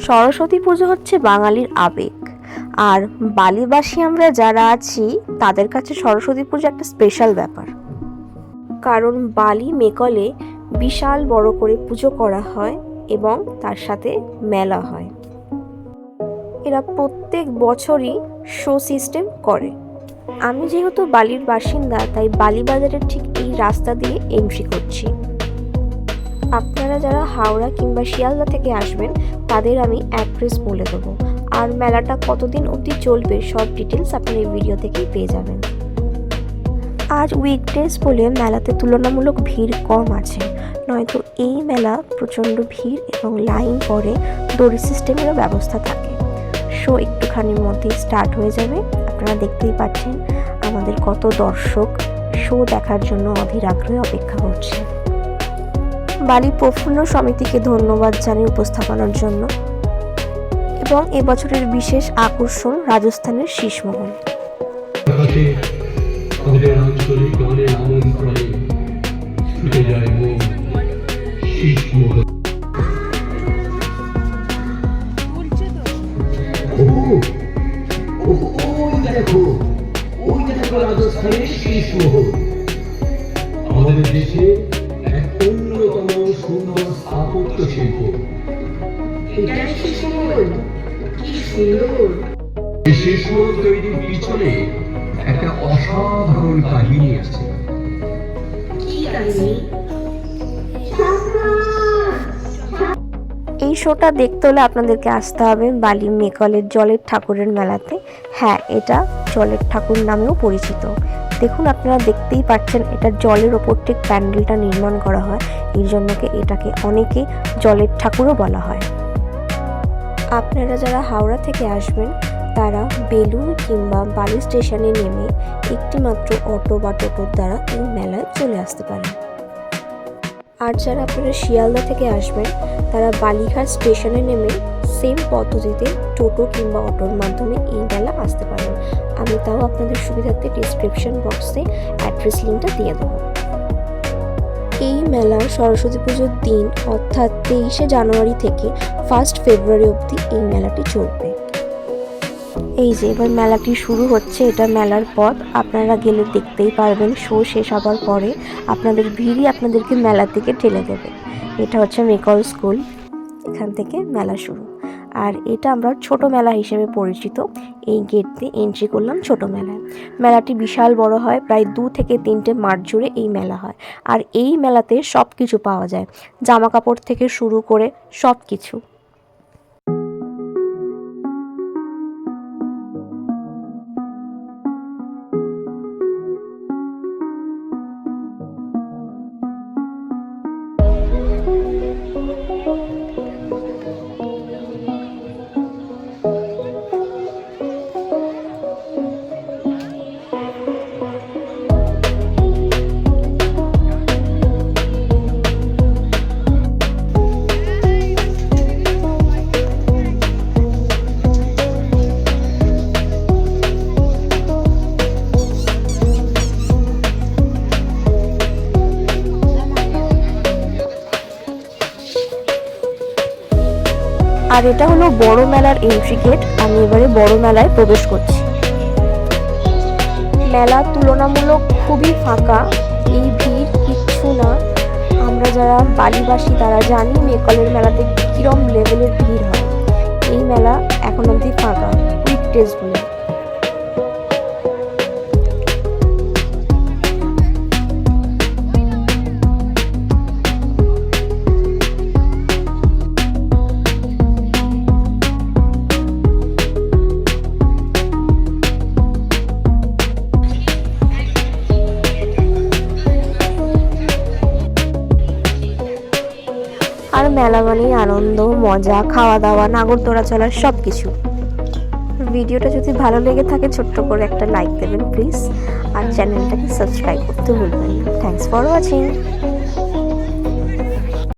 সরস্বতী পুজো হচ্ছে বাঙালির আবেগ, আর বালিবাসী আমরা যারা আছি তাদের কাছে সরস্বতী পুজো একটা স্পেশাল ব্যাপার। কারণ বালি মেকলে বিশাল বড় করে পুজো করা হয় এবং তার সাথে মেলা হয়। এরা প্রত্যেক বছরই শো সিস্টেম করে। আমি যেহেতু বালির বাসিন্দা, তাই বালিবাজারের ঠিক এই রাস্তা দিয়ে এন্ট্রি করছি। আপনারা যারা হাওড়া কিংবা শিয়ালদা থেকে আসবেন তাদের আমি অ্যাড্রেস বলে দেবো, আর মেলাটা কতদিন অবধি চলবে সব ডিটেলস আপনারা এই ভিডিও থেকেই পেয়ে যাবেন। আজ উইকডেজ বলে মেলাতে তুলনামূলক ভিড় কম আছে, নয়তো এই মেলা প্রচণ্ড ভিড় এবং লাইন পড়ে, দড়ি সিস্টেমেরও ব্যবস্থা থাকে। শো একটুখানির মধ্যেই স্টার্ট হয়ে যাবে। আপনারা দেখতেই পাচ্ছেন আমাদের কত দর্শক শো দেখার জন্য অধীর আগ্রহে অপেক্ষা করছে। বালি প্রফুল্ল সমিতিকে ধন্যবাদ জানাই উপস্থাপনার জন্য। এবং এবছরের বিশেষ আকর্ষণ রাজস্থানের শীষমহল। রাজস্থানের শীষমহল আমাদের দেশে এক অন্যতম সুন্দর স্থাপত্য শিল্প। এই শীষমহল তৈরির পিছনে একটা অসাধারণ কাহিনী আছে। এই শোটা দেখতে হলে আপনাদেরকে আসতে হবে বালি মেকলের জলের ঠাকুরের মেলাতে। হ্যাঁ, এটা জলের ঠাকুর নামেও পরিচিত। দেখুন, আপনারা দেখতেই পাচ্ছেন এটা জলের ওপর ঠিক প্যান্ডেলটা নির্মাণ করা হয়, এই জন্যকে এটাকে অনেকে জলের ঠাকুরও বলা হয়। আপনারা যারা হাওড়া থেকে আসবেন তারা বেলুড় কিংবা বালি স্টেশনে নেমে একটি মাত্র অটো বা টোটোর দ্বারা এই মেলায় চলে আসতে পারেন। আর যারা আপনারা শিয়ালদা থেকে আসবেন তারা বালিঘাট স্টেশনে নেমে সেম পদ্ধতিতে টোটো কিংবা অটোর মাধ্যমে এই মেলা আসতে পারেন। আমি তাও আপনাদের সুবিধার্থে ডিসক্রিপশন বক্সে অ্যাড্রেস লিঙ্কটা দিয়ে দেবো। এই মেলা সরস্বতী পুজোর দিন অর্থাৎ 23শে জানুয়ারি থেকে 1 ফেব্রুয়ারি অবধি এই মেলাটি চলবে। এই যে এবার মেলাটি শুরু হচ্ছে, এটা মেলার পথ। আপনারা গেলে দেখতেই পারবেন শো শেষ হবার পরে আপনাদের ভিড়ই আপনাদেরকে মেলার দিকে ঠেলে দেবে। এটা হচ্ছে মেকল স্কুল, এখান থেকে মেলা শুরু। আর এটা আমরা ছোট মেলা হিসেবে পরিচিত। এই গেট দিয়ে এন্ট্রি করলাম ছোট মেলায়। মেলাটি বিশাল বড় হয়, প্রায় 2 থেকে 3টে মাঠ জুড়ে এই মেলা হয়। আর এই মেলাতে সব কিছু পাওয়া যায়, জামা কাপড় থেকে শুরু করে সব কিছু। আর এটা হলো বড় মেলার এন্ট্রি গেট। আমি এবারে বড় মেলায় প্রবেশ করছি। মেলা তুলনামূলক খুবই ফাঁকা, এই ভিড় কিচ্ছু না। আমরা যারা বালিবাসী তারা জানি মেকলের মেলাতে কিরম লেভেলের ভিড় হয়। এই মেলা এখন অবধি ফাঁকা, উইকডেজ বলে। আর মেলা মানেই আনন্দ, মজা, খাওয়া দাওয়া, নাগরদোলা চলার সব কিছু। ভিডিওটা যদি ভালো লেগে থাকে ছোট্ট করে একটা লাইক দেবেন প্লিজ, আর চ্যানেলটাকে সাবস্ক্রাইব করতে ভুলবেন না। Thanks for watching.